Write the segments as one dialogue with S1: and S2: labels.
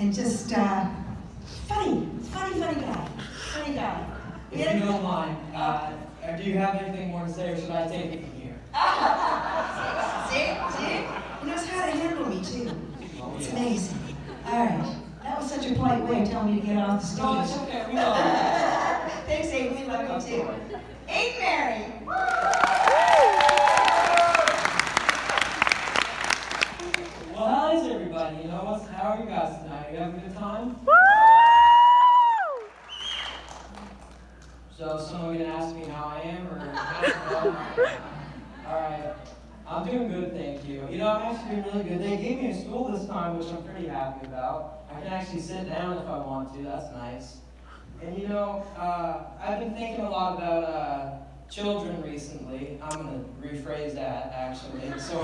S1: and just funny guy. Funny guy.
S2: If you don't mind, do you have anything more to say, or should I take it from here?
S1: See? He knows how to handle me, too. It's amazing. All right. That was such a polite way of telling me to get off the stage.
S2: No, it's okay. We love you.
S1: Thanks, Aiden. We love you, too. Aiden Mary.
S2: Well, how is everybody? How are you guys tonight? You having a good time? So someone gonna ask me how I am, or all right. I'm doing good, thank you. I'm actually doing really good. They gave me a stool this time, which I'm pretty happy about. I can actually sit down if I want to. That's nice. And I've been thinking a lot about children recently. I'm gonna rephrase that actually. So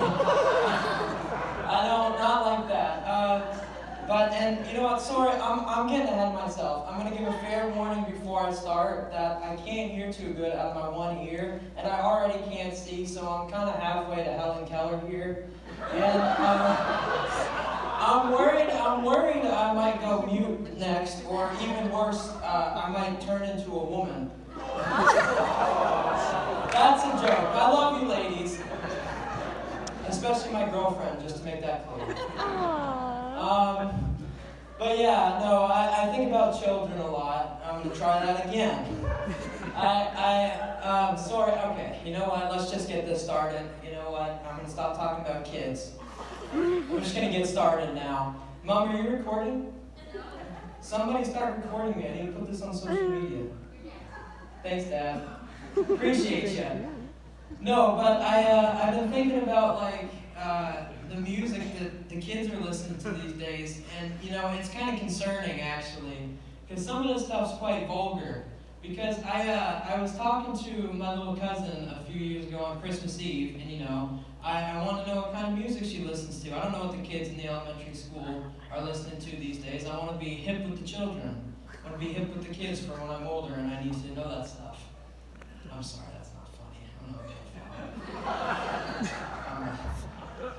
S2: not like that. And you know what? Sorry, I'm getting ahead of myself. I'm gonna give a fair warning before I start that I can't hear too good out of my one ear, and I already can't see, so I'm kind of halfway to Helen Keller here. And I'm worried I might go mute next, or even worse, I might turn into a woman. That's a joke. I love you, ladies, especially my girlfriend, just to make that clear. But yeah, no, I think about children a lot. I'm gonna try that again. Sorry, okay, you know what, let's just get this started. You know what, I'm gonna stop talking about kids. I'm just gonna get started now. Mom, are you recording? Somebody start recording me. I need to put this on social media. Thanks, Dad. Appreciate you. No, but I've been thinking about the music that the kids are listening to these days, and it's kind of concerning actually, because some of this stuff's quite vulgar. Because I was talking to my little cousin a few years ago on Christmas Eve, and I want to know what kind of music she listens to. I don't know what the kids in the elementary school are listening to these days. I want to be hip with the children. I want to be hip with the kids for when I'm older, and I need to know that stuff. I'm sorry, that's not funny. I'm not okay.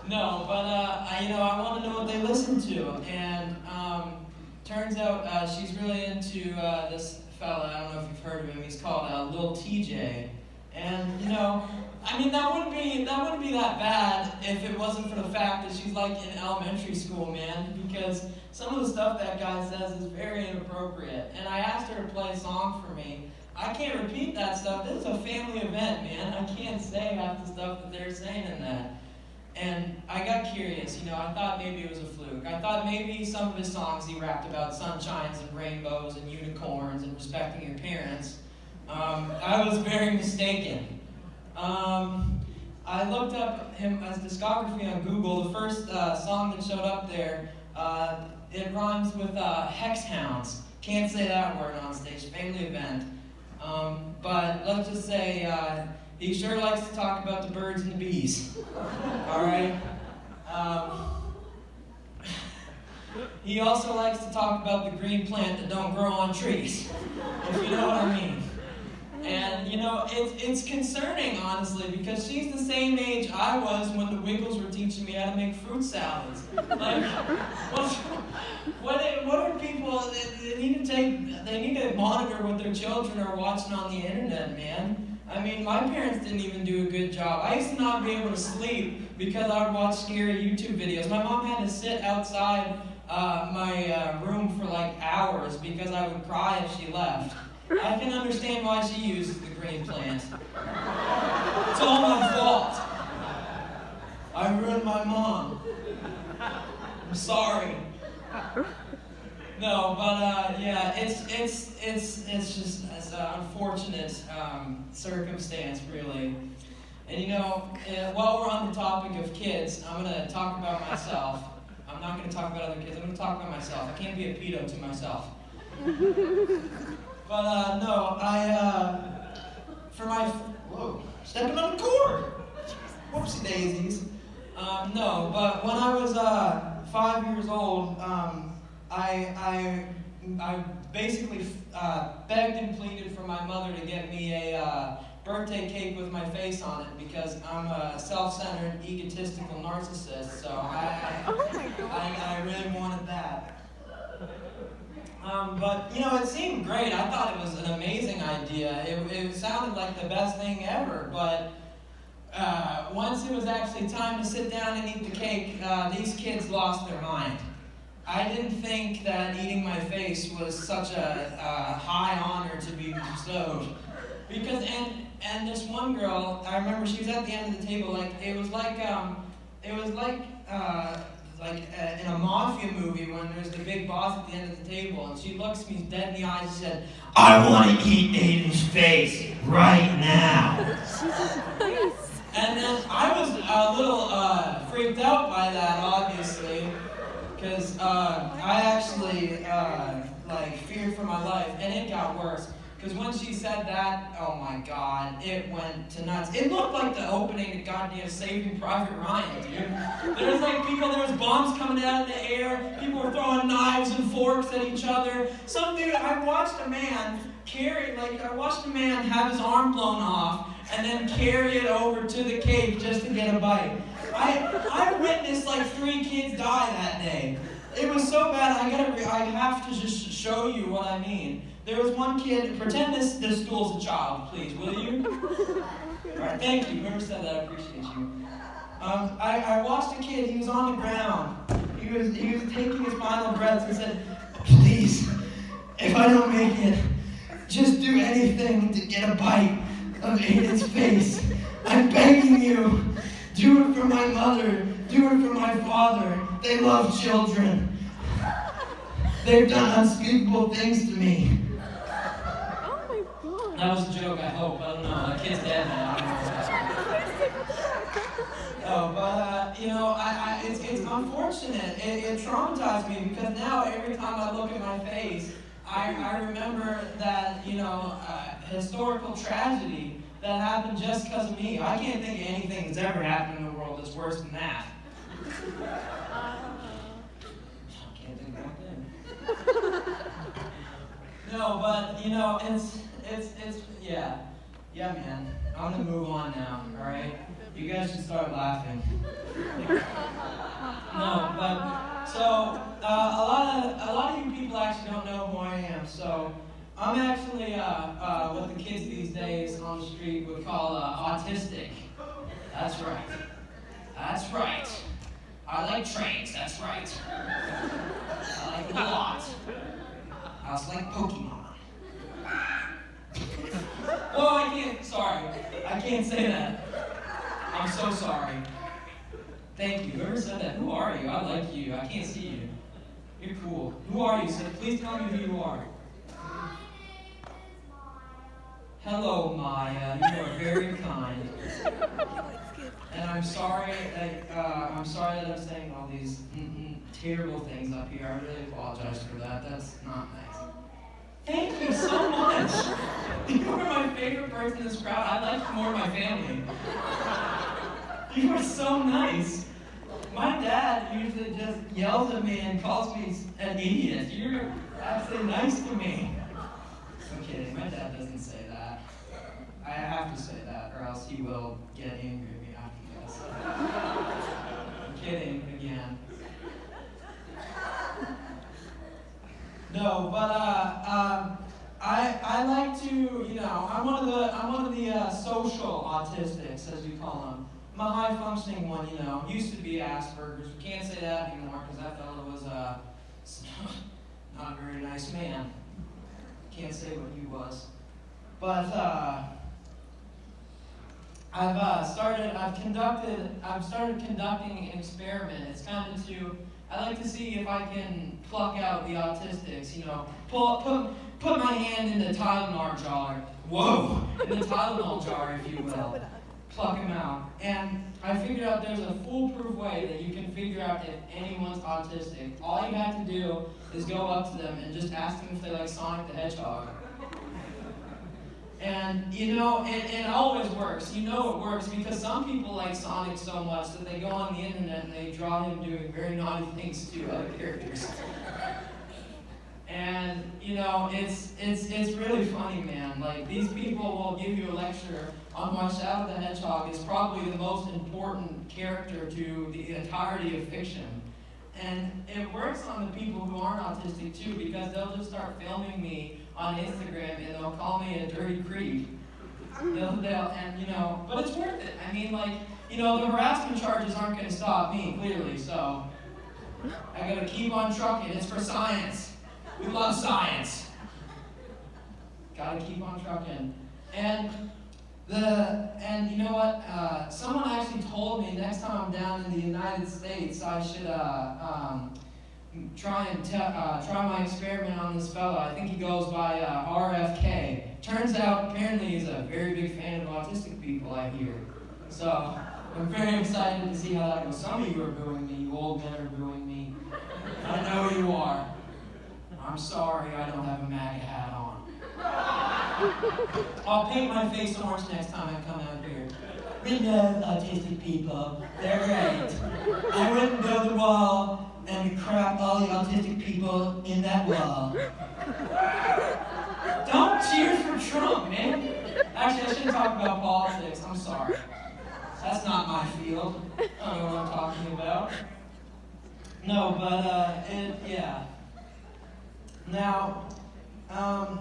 S2: No, but I want to know what they listen to, and turns out she's really into this fella. I don't know if you've heard of him. He's called Lil TJ, and that wouldn't be that bad if it wasn't for the fact that she's in elementary school, man. Because some of the stuff that guy says is very inappropriate, and I asked her to play a song for me. I can't repeat that stuff. This is a family event, man. I can't say half the stuff that they're saying in that. And I got curious, I thought maybe it was a fluke. I thought maybe some of his songs he rapped about sunshines and rainbows and unicorns and respecting your parents. I was very mistaken. I looked up his discography on Google. The first song that showed up there, it rhymes with hex hounds. Can't say that word on stage, family event. But let's just say he sure likes to talk about the birds and the bees. All right? He also likes to talk about the green plant that don't grow on trees, if you know what I mean. And, it's concerning, honestly, because she's the same age I was when the Wiggles were teaching me how to make fruit salads. What are people, they need to monitor what their children are watching on the internet, man. I mean, my parents didn't even do a good job. I used to not be able to sleep because I would watch scary YouTube videos. My mom had to sit outside my room for hours because I would cry if she left. I can understand why she uses the green plant. It's all my fault. I ruined my mom. I'm sorry. No, but yeah, it's just an unfortunate circumstance, really. And while we're on the topic of kids, I'm gonna talk about myself. I'm not gonna talk about other kids. I'm gonna talk about myself. I can't be a pedo to myself. But no, whoa, stepping on the cord. Whoopsie daisies. No, but when I was 5 years old, I basically begged and pleaded for my mother to get me a birthday cake with my face on it because I'm a self-centered, egotistical narcissist. So I really wanted that. But, it seemed great. I thought it was an amazing idea. It sounded like the best thing ever. But once it was actually time to sit down and eat the cake, these kids lost their mind. I didn't think that eating my face was such a high honor to be bestowed. Because, and this one girl, I remember she was at the end of the table, it was like in a mafia movie when there's the big boss at the end of the table, and she looks me dead in the eyes and said, "I want to eat Aiden's face right now." And then I was a little freaked out by that, obviously, because I actually feared for my life, and it got worse. Because when she said that, oh my God, it went to nuts. It looked like the opening to goddamn Saving Private Ryan, dude. There was bombs coming out of the air, people were throwing knives and forks at each other. Some dude, I watched a man have his arm blown off and then carry it over to the cake just to get a bite. I witnessed 3 kids die that day. It was so bad, I have to just show you what I mean. There was one kid, pretend this stool's a child, please, will you? All right, thank you. Whoever said that, I appreciate you. I watched a kid, he was on the ground. He was taking his final breaths and said, "Please, if I don't make it, just do anything to get a bite of Aiden's face. I'm begging you. Do it for my mother. Do it for my father. They love children. They've done unspeakable things to me." That was a joke, I hope. I don't know. That kid's dead now. Oh, but, it's unfortunate. It traumatized me because now every time I look at my face, I remember that, historical tragedy that happened just because of me. I can't think of anything that's ever happened in the world that's worse than that. I can't think of one thing. No, but, yeah, man. I'm gonna move on now, all right? You guys should start laughing. No, but, so, a lot of you people actually don't know who I am, so I'm actually what the kids these days on the street would call autistic. That's right. That's right. I like trains, that's right. I like them a lot. I also like Pokemon. I can't say that. I'm so sorry. Thank you. Whoever said that, who are you? I like you. I can't see you. You're cool. Who are you? So please tell me who you are. Hello, Maya. You are very kind. And I'm sorry that I'm saying all these terrible things up here. I really apologize for that. That's not nice. Thank you so much. You are my favorite person in this crowd. I like more of my family. You are so nice. My dad usually just yells at me and calls me an idiot. You're actually nice to me. I'm kidding. My dad doesn't say that. I have to say that, or else he will get angry at me after this. I'm kidding again. No, but I like to, I'm one of the social autistics, as we call them. I'm a high functioning one, Used to be Asperger's. We can't say that anymore because that fellow was not a very nice man. Can't say what he was. But I've started conducting an experiment. It's kind of I like to see if I can pluck out the autistics, put my hand in the Tylenol jar. Whoa! In the Tylenol jar, if you will. Pluck them out. And I figured out there's a foolproof way that you can figure out if anyone's autistic. All you have to do is go up to them and just ask them if they like Sonic the Hedgehog. And, it always works. It works because some people like Sonic so much that they go on the internet and they draw him doing very naughty things to other characters. And, it's really funny, man. These people will give you a lecture on why Shadow the Hedgehog is probably the most important character to the entirety of fiction. And it works on the people who aren't autistic too, because they'll just start filming me on Instagram and they'll call me a dirty creep. But it's worth it. I mean, the harassment charges aren't going to stop me, clearly, so I got to keep on trucking. It's for science. We love science. Got to keep on trucking. And you know what? Someone actually told me next time I'm down in the United States, I should try my experiment on this fella. I think he goes by RFK. Turns out, apparently, he's a very big fan of autistic people, I hear. So I'm very excited to see how that goes. Some of you are booing me. You old men are booing me. I know you are. I'm sorry I don't have a MAGA hat on. I'll paint my face orange next time I come out here. We love autistic people. They're great. I wouldn't build a wall and crap all the autistic people in that wall. Don't cheer for Trump, man. Actually, I shouldn't talk about politics. I'm sorry. That's not my field. I don't know what I'm talking about. No, but, yeah. Now,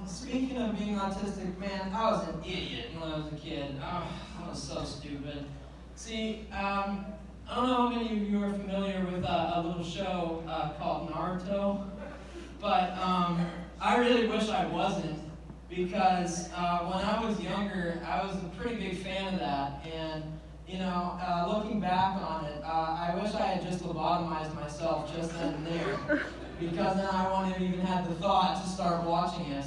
S2: speaking of being autistic, man, I was an idiot when I was a kid. Oh, I was so stupid. See, I don't know how many of you are familiar with a little show called Naruto, but I really wish I wasn't, because when I was younger, I was a pretty big fan of that, and looking back on it, I wish I had just lobotomized myself just then and there, because then I wouldn't have even had the thought to start watching it.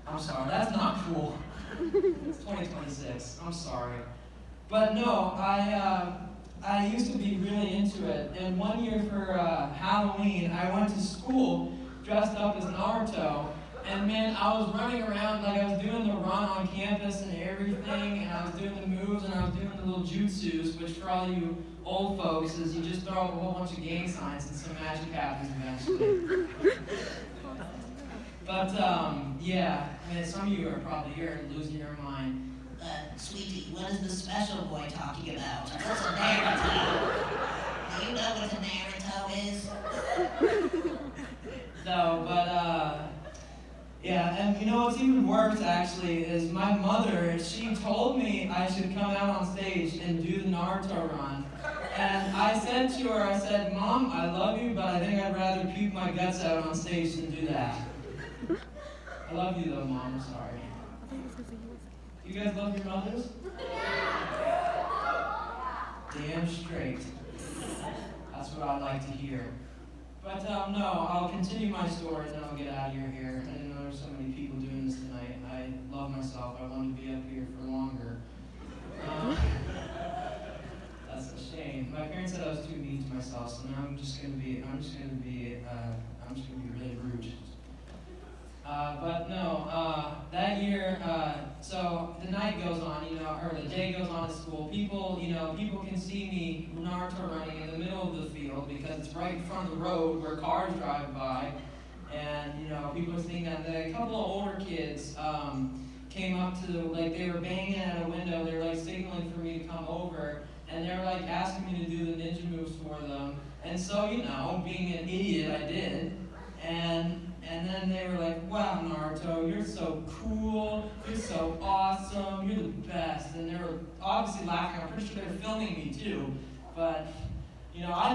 S2: I'm sorry, that's not cool. It's 2026, I'm sorry. But no, I used to be really into it, and one year for Halloween, I went to school dressed up as Naruto, and man, I was running around like I was doing the run on campus and everything, and I was doing the moves, and I was doing the little jutsus, which for all you old folks is you just throw up a whole bunch of gang signs and some magic happens eventually. But yeah, man, some of you are probably here and losing your mind.
S1: Sweetie, what is the special boy talking about? What's a Naruto? Do you know what a Naruto is?
S2: No, but yeah, and you know what's even worse actually is my mother, she told me I should come out on stage and do the Naruto run. And I said to her, I said, Mom, I love you, but I think I'd rather puke my guts out on stage than do that. I love you though, Mom, I'm sorry. You guys love your mothers? Damn straight. That's what I like to hear. But no, I'll continue my story and then I'll get out of here. I didn't know there were so many people doing this tonight. I love myself. I want to be up here for longer. That's a shame. My parents said I was too mean to myself, so now I'm just gonna be really rude. But no, that year, so the night goes on, or the day goes on at school. People can see me Naruto running in the middle of the field because it's right in front of the road where cars drive by. And, people are seeing that. A couple of older kids came up to, they were banging at a window. They were, signaling for me to come over. And they were, asking me to do the ninja moves for them. And so, being an idiot, I did. And then they were like, wow, Naruto, you're so cool, you're so awesome, you're the best. And they were obviously laughing. I'm pretty sure they were filming me too. But, I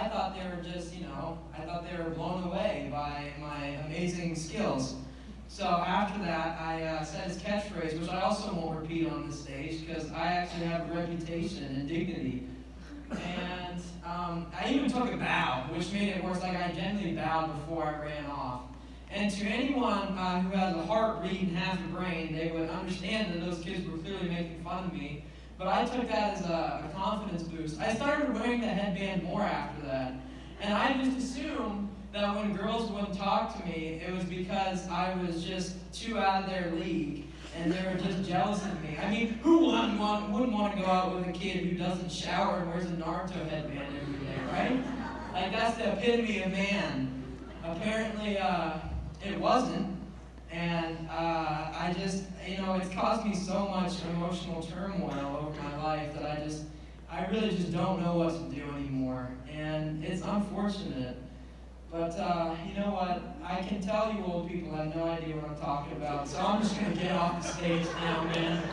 S2: thought they were just, I thought they were blown away by my amazing skills. So after that, I said his catchphrase, which I also won't repeat on this stage because I actually have a reputation and dignity. And I even took a bow, which made it worse. I gently bowed before I ran off. And to anyone who has a heart beat and has a brain, they would understand that those kids were clearly making fun of me. But I took that as a confidence boost. I started wearing the headband more after that. And I just assumed that when girls wouldn't talk to me, it was because I was just too out of their league. And they were just jealous of me. I mean, who wouldn't want to go out with a kid who doesn't shower and wears a Naruto headband every day, right? That's the epitome of man. Apparently, it wasn't. And I just, it's caused me so much emotional turmoil over my life that I really just don't know what to do anymore, and it's unfortunate. But you know what? I can tell you old people have no idea what I'm talking about, so I'm just going to get off the stage now, man.